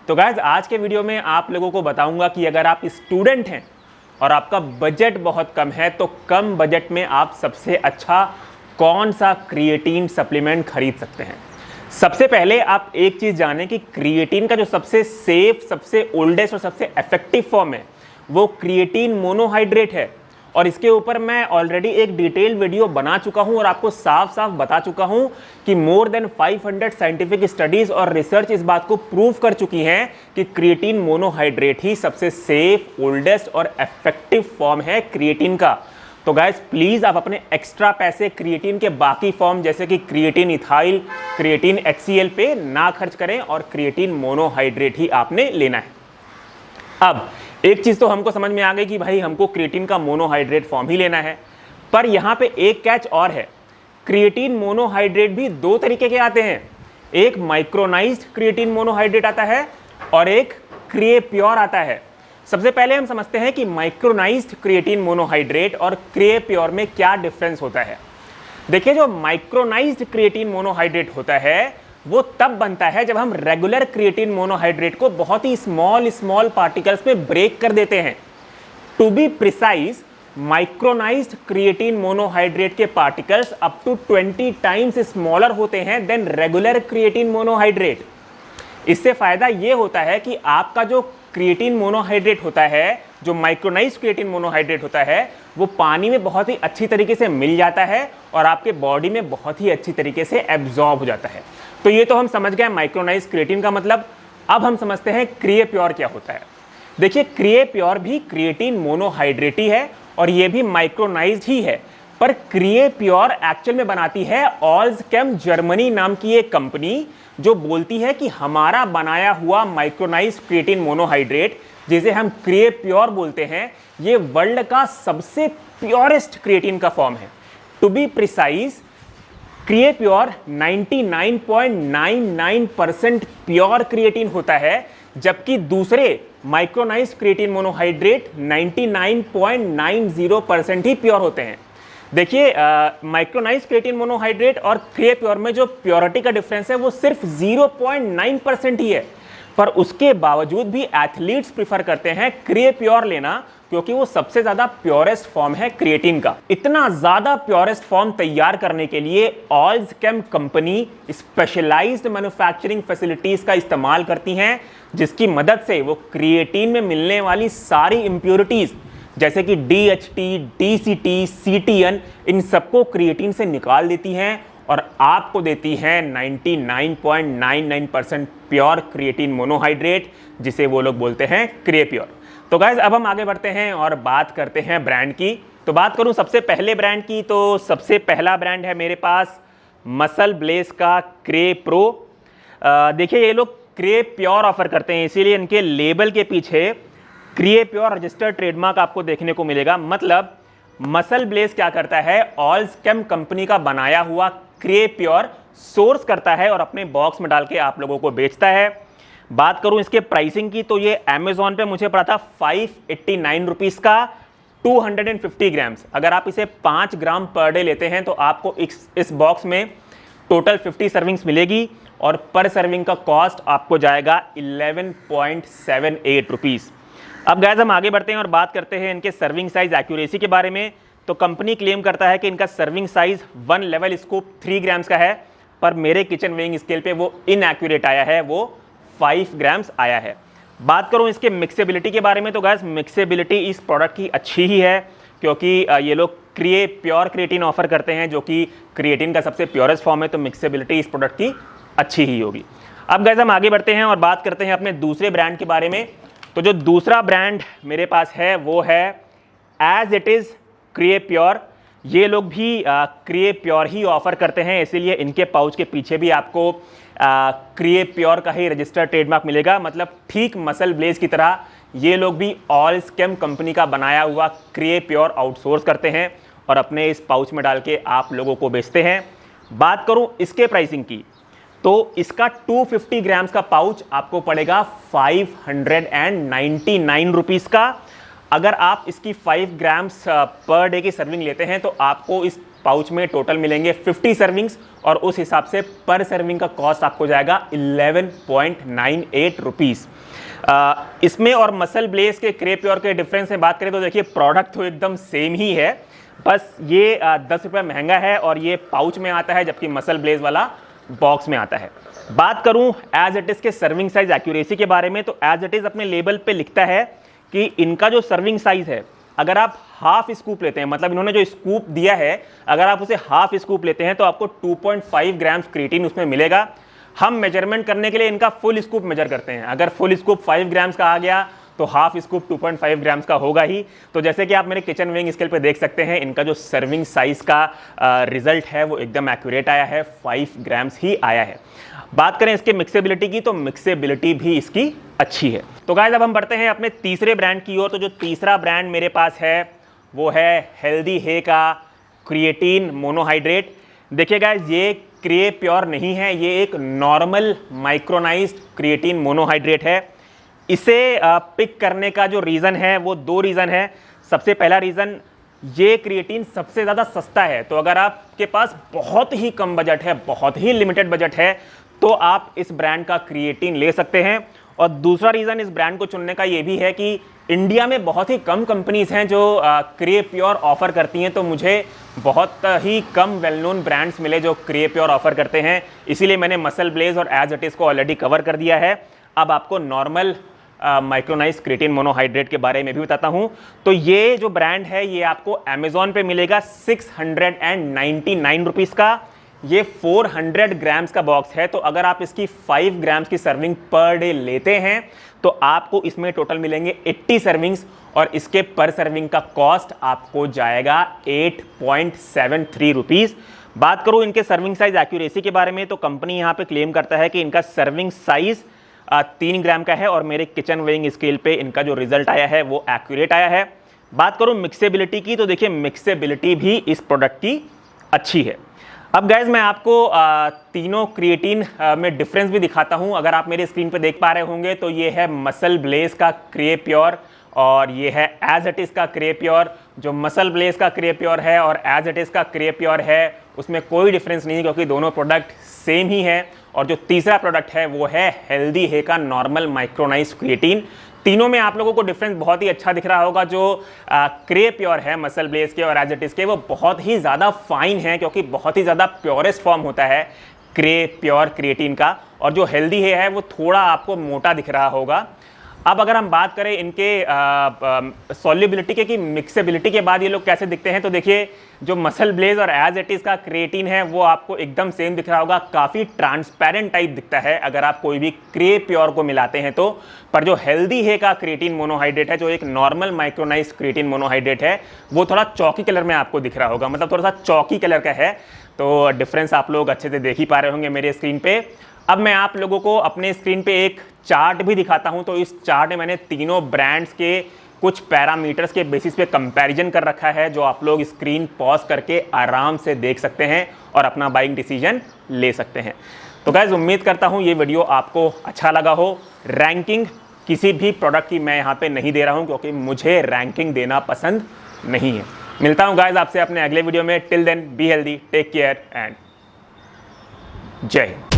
तो गाइस आज के वीडियो में आप लोगों को बताऊंगा कि अगर आप स्टूडेंट हैं और आपका बजट बहुत कम है तो कम बजट में आप सबसे अच्छा कौन सा क्रिएटिन सप्लीमेंट खरीद सकते हैं। सबसे पहले आप एक चीज़ जानें कि क्रिएटिन का जो सबसे सेफ, सबसे ओल्डेस्ट और सबसे इफेक्टिव फॉर्म है वो क्रिएटिन मोनोहाइड्रेट है। और इसके ऊपर मैं ऑलरेडी एक डिटेल वीडियो बना चुका हूं और आपको साफ साफ बता चुका हूं कि मोर देन 500 साइंटिफिक स्टडीज और रिसर्च इस बात को प्रूव कर चुकी हैं कि क्रिएटिन मोनोहाइड्रेट ही सबसे सेफ, ओल्डेस्ट और इफेक्टिव फॉर्म है क्रिएटिन का। तो गाइस प्लीज़ आप अपने एक्स्ट्रा पैसे क्रिएटिन के बाकी फॉर्म जैसे कि क्रिएटिन इथाइल, क्रिएटिन HCl पे ना खर्च करें और क्रिएटिन मोनोहाइड्रेट ही आपने लेना है। अब एक चीज़ तो हमको समझ में आ गई कि भाई हमको क्रिएटिन का मोनोहाइड्रेट फॉर्म ही लेना है, पर यहाँ पे एक कैच और है। क्रिएटिन मोनोहाइड्रेट भी दो तरीके के आते हैं, एक माइक्रोनाइज्ड क्रिएटिन मोनोहाइड्रेट आता है और एक क्रिएप्योर आता है। सबसे पहले हम समझते हैं कि माइक्रोनाइज्ड क्रिएटिन मोनोहाइड्रेट और क्रिएप्योर में क्या डिफरेंस होता है। देखिए, जो माइक्रोनाइज्ड क्रिएटिन मोनोहाइड्रेट होता है वो तब बनता है जब हम रेगुलर क्रिएटिन मोनोहाइड्रेट को बहुत ही स्मॉल पार्टिकल्स में ब्रेक कर देते हैं। To be precise, micronised creatine monohydrate के particles up to 20 times smaller होते हैं देन रेगुलर क्रिएटिन मोनोहाइड्रेट। इससे फायदा ये होता है कि आपका जो क्रिएटिन मोनोहाइड्रेट होता है, जो माइक्रोनाइज्ड क्रिएटिन मोनोहाइड्रेट होता है, वो पानी में बहुत ही अच्छी तरीके से मिल जाता है और आपके बॉडी में बहुत ही अच्छी तरीके से एब्जॉर्ब हो जाता है। तो ये तो हम समझ गए माइक्रोनाइज्ड क्रिएटिन का मतलब। अब हम समझते हैं क्रिएप्योर क्या होता है। देखिए, क्रिएप्योर भी क्रिएटिन मोनोहाइड्रेट ही है और ये भी माइक्रोनाइज्ड ही है, पर क्रिएप्योर एक्चुअल में बनाती है ऑल्जकेम जर्मनी नाम की एक कंपनी, जो बोलती है कि हमारा बनाया हुआ माइक्रोनाइज्ड क्रिएटिन मोनोहाइड्रेट, जिसे हम क्रिएप्योर बोलते हैं, ये वर्ल्ड का सबसे प्योरेस्ट क्रिएटिन का फॉर्म है। To be precise, Creapure 99.99% pure creatine होता है, जबकि दूसरे माइक्रोनाइज्ड क्रिएटिन मोनोहाइड्रेट 99.90% ही प्योर होते हैं। देखिए, माइक्रोनाइज्ड क्रिएटिन मोनोहाइड्रेट और क्रिएप्योर में जो प्योरिटी का डिफरेंस है वो सिर्फ 0.9% ही है, पर उसके बावजूद भी एथलीट्स प्रिफर करते हैं क्रिएप्योर लेना, क्योंकि वो सबसे ज्यादा प्योरेस्ट फॉर्म है क्रिएटिन का। इतना ज्यादा प्योरेस्ट फॉर्म तैयार करने के लिए ऑल्जकेम कंपनी स्पेशलाइज्ड मैन्युफैक्चरिंग फैसिलिटीज का इस्तेमाल करती हैं, जिसकी मदद से वो क्रिएटिन में मिलने वाली सारी इंप्योरिटीज जैसे कि DHT, DCT, CTN, इन सबको क्रिएटिन से निकाल देती हैं और आपको देती हैं 99.99% प्योर क्रिएटिन मोनोहाइड्रेट, जिसे वो लोग बोलते हैं क्रिएप्योर। तो गाइज अब हम आगे बढ़ते हैं और बात करते हैं ब्रांड की। तो बात करूं सबसे पहले ब्रांड की, तो सबसे पहला ब्रांड है मेरे पास मसल ब्लेस का क्रेप्रो। देखिए, ये लोग क्रेप्योर ऑफर करते हैं, इसीलिए इनके लेबल के पीछे क्रिएप्योर रजिस्टर्ड ट्रेडमार्क आपको देखने को मिलेगा। मतलब मसल ब्लेस क्या करता है, ऑल्जकेम कंपनी का बनाया हुआ क्रिएप्योर सोर्स करता है और अपने बॉक्स में डाल के आप लोगों को बेचता है। बात करूं इसके प्राइसिंग की, तो ये अमेजॉन पे मुझे पड़ा था 589 रुपीज़ का 250 ग्राम्स। अगर आप इसे 5 ग्राम पर डे लेते हैं तो आपको इस बॉक्स में टोटल 50 सर्विंग्स मिलेगी और पर सर्विंग का कॉस्ट आपको जाएगा 11.78 रुपीज़। अब गाइस हम आगे बढ़ते हैं और बात करते हैं इनके सर्विंग साइज एक्यूरेसी के बारे में। तो कंपनी क्लेम करता है कि इनका serving size 1 level scoop 3 grams का है, पर मेरे किचन वेइंग स्केल पे वो इनएक्यूरेट आया है, वो 5 ग्राम्स आया है। बात करूं इसके मिक्सेबिलिटी के बारे में, तो गाइस मिक्सेबिलिटी इस प्रोडक्ट की अच्छी ही है, क्योंकि ये लोग प्योर क्रिएटिन ऑफर करते हैं, जो कि क्रिएटिन का सबसे प्योरेस्ट फॉर्म है, तो मिक्सेबिलिटी इस प्रोडक्ट की अच्छी ही होगी। अब गाइस हम आगे बढ़ते हैं और बात करते हैं अपने दूसरे ब्रांड के बारे में। तो जो दूसरा ब्रांड मेरे पास है वो है एज इट इज़ क्रिएप्योर। ये लोग भी क्रिएप्योर ही ऑफर करते हैं, इसीलिए इनके पाउच के पीछे भी आपको क्रिएप्योर का ही रजिस्टर्ड ट्रेडमार्क मिलेगा। मतलब ठीक मसल ब्लेस की तरह ये लोग भी ऑल्जकेम कंपनी का बनाया हुआ क्रिएप्योर आउटसोर्स करते हैं और अपने इस पाउच में डाल के आप लोगों को बेचते हैं। बात करूं इसके प्राइसिंग की, तो इसका 250 ग्राम्स का पाउच आपको पड़ेगा 599 रुपीज़ का। अगर आप इसकी 5 ग्राम्स पर डे की सर्विंग लेते हैं तो आपको इस पाउच में टोटल मिलेंगे 50 सर्विंग्स और उस हिसाब से पर सर्विंग का कॉस्ट आपको जाएगा 11.98 रुपीज़। इसमें और मसल ब्लेज के क्रे प्योर के डिफरेंस में बात करें तो देखिए प्रोडक्ट तो एकदम सेम ही है, बस ये 10 रुपये महंगा है और ये पाउच में आता है जबकि मसल ब्लेज वाला बॉक्स में आता है। बात करूं एज इट इज़ के सर्विंग साइज एक्यूरेसी के बारे में तो एज इट इज़ अपने लेबल पे लिखता है कि इनका जो सर्विंग साइज है, अगर आप हाफ स्कूप लेते हैं, मतलब इन्होंने जो स्कूप दिया है अगर आप उसे हाफ स्कूप लेते हैं तो आपको 2.5 ग्राम्स क्रिएटिन उसमें मिलेगा। हम मेजरमेंट करने के लिए इनका फुल स्कूप मेजर करते हैं, अगर फुल स्कूप 5 ग्राम्स का आ गया तो हाफ स्कूप 2.5 ग्राम्स का होगा ही। तो जैसे कि आप मेरे किचन वेइंग स्केल पे देख सकते हैं, इनका जो सर्विंग साइज का रिजल्ट है वो एकदम एक्यूरेट आया है, 5 ग्राम्स ही आया है। बात करें इसके मिक्सेबिलिटी की तो मिक्सेबिलिटी भी इसकी अच्छी है। तो गाइस अब हम बढ़ते हैं अपने तीसरे ब्रांड की ओर। तो जो तीसरा ब्रांड मेरे पास है वो है हेल्दी हे का क्रिएटिन मोनोहाइड्रेट। देखिए गाइस ये क्रे प्योर नहीं है, ये एक नॉर्मल माइक्रोनाइज्ड क्रिएटिन मोनोहाइड्रेट है। इसे पिक करने का जो रीज़न है वो 2 रीज़न है। सबसे पहला रीज़न, ये क्रिएटिन सबसे ज़्यादा सस्ता है, तो अगर आपके पास बहुत ही कम बजट है, बहुत ही लिमिटेड बजट है, तो आप इस ब्रांड का क्रिएटिन ले सकते हैं। और दूसरा रीज़न इस ब्रांड को चुनने का ये भी है कि इंडिया में बहुत ही कम कंपनीज़ हैं जो क्रे प्योर ऑफ़र करती हैं, तो मुझे बहुत ही कम वेल नोन ब्रांड्स मिले जो क्रे प्योर ऑफ़र करते हैं, इसीलिए मैंने मसल ब्लेज और एज इट इज़ को ऑलरेडी कवर कर दिया है। अब आपको नॉर्मल माइक्रोनाइज क्रिएटिन मोनोहाइड्रेट के बारे में भी बताता हूं। तो ये जो ब्रांड है ये आपको अमेजोन पे मिलेगा 699 रुपीज़ का। ये 400 ग्राम्स का बॉक्स है, तो अगर आप इसकी 5 ग्राम्स की सर्विंग पर डे लेते हैं तो आपको इसमें टोटल मिलेंगे 80 सर्विंग्स और इसके पर सर्विंग का कॉस्ट आपको जाएगा 8.73 रुपीज़। बात करूं इनके सर्विंग साइज एक्यूरेसी के बारे में तो कंपनी यहाँ पे क्लेम करता है कि इनका सर्विंग साइज 3 ग्राम का है और मेरे किचन वेइंग स्केल पे इनका जो रिजल्ट आया है वो एक्यूरेट आया है। बात करूं मिक्सेबिलिटी की तो देखिए मिक्सेबिलिटी भी इस प्रोडक्ट की अच्छी है। अब गाइज मैं आपको तीनों क्रिएटिन में डिफरेंस भी दिखाता हूं। अगर आप मेरे स्क्रीन पे देख पा रहे होंगे तो ये है मसल ब्लेज का क्रे प्योर और ये है एज इट इज़ का क्रे प्योर। जो मसल ब्लेज का क्रे प्योर है और एज इट इज़ का क्रे प्योर है उसमें कोई डिफरेंस नहीं है क्योंकि दोनों प्रोडक्ट सेम ही है। और जो तीसरा प्रोडक्ट है वो है हेल्दी हे का नॉर्मल माइक्रोनाइज क्रिएटिन। तीनों में आप लोगों को डिफरेंस बहुत ही अच्छा दिख रहा होगा। जो क्रे प्योर है मसल ब्लेज के और एज इट इज़ के वो बहुत ही ज़्यादा फाइन है क्योंकि बहुत ही ज़्यादा प्योरेस्ट फॉर्म होता है क्रे प्योर क्रिएटिन का, और जो हेल्दी हे है वो थोड़ा आपको मोटा दिख रहा होगा। अब अगर हम बात करें इनके सॉल्युबिलिटी के कि मिक्सेबिलिटी के बाद ये लोग कैसे दिखते हैं तो देखिए जो मसल ब्लेज और एज इट इज़ का क्रिएटिन है वो आपको एकदम सेम दिख रहा होगा, काफ़ी ट्रांसपेरेंट टाइप दिखता है अगर आप कोई भी क्रे प्योर को मिलाते हैं तो। पर जो हेल्दी है का क्रिएटिन मोनोहाइड्रेट है जो एक नॉर्मल माइक्रोनाइज क्रिएटिन मोनोहाइड्रेट है वो थोड़ा चौकी कलर में आपको दिख रहा होगा, मतलब थोड़ा सा चौकी कलर का है। तो डिफरेंस आप लोग अच्छे से देख ही पा रहे होंगे मेरे स्क्रीन पे। अब मैं आप लोगों को अपने स्क्रीन पे एक चार्ट भी दिखाता हूं। तो इस चार्ट में मैंने तीनों ब्रांड्स के कुछ पैरामीटर्स के बेसिस पे कंपैरिजन कर रखा है जो आप लोग स्क्रीन पॉज करके आराम से देख सकते हैं और अपना बाइंग डिसीजन ले सकते हैं। तो गाइस उम्मीद करता हूं ये वीडियो आपको अच्छा लगा हो। रैंकिंग किसी भी प्रोडक्ट की मैं यहाँ पे नहीं दे रहा हूँ क्योंकि मुझे रैंकिंग देना पसंद नहीं है। मिलता हूँ गाइस आपसे अपने अगले वीडियो में। Till then be healthy, take care and Jai Hind.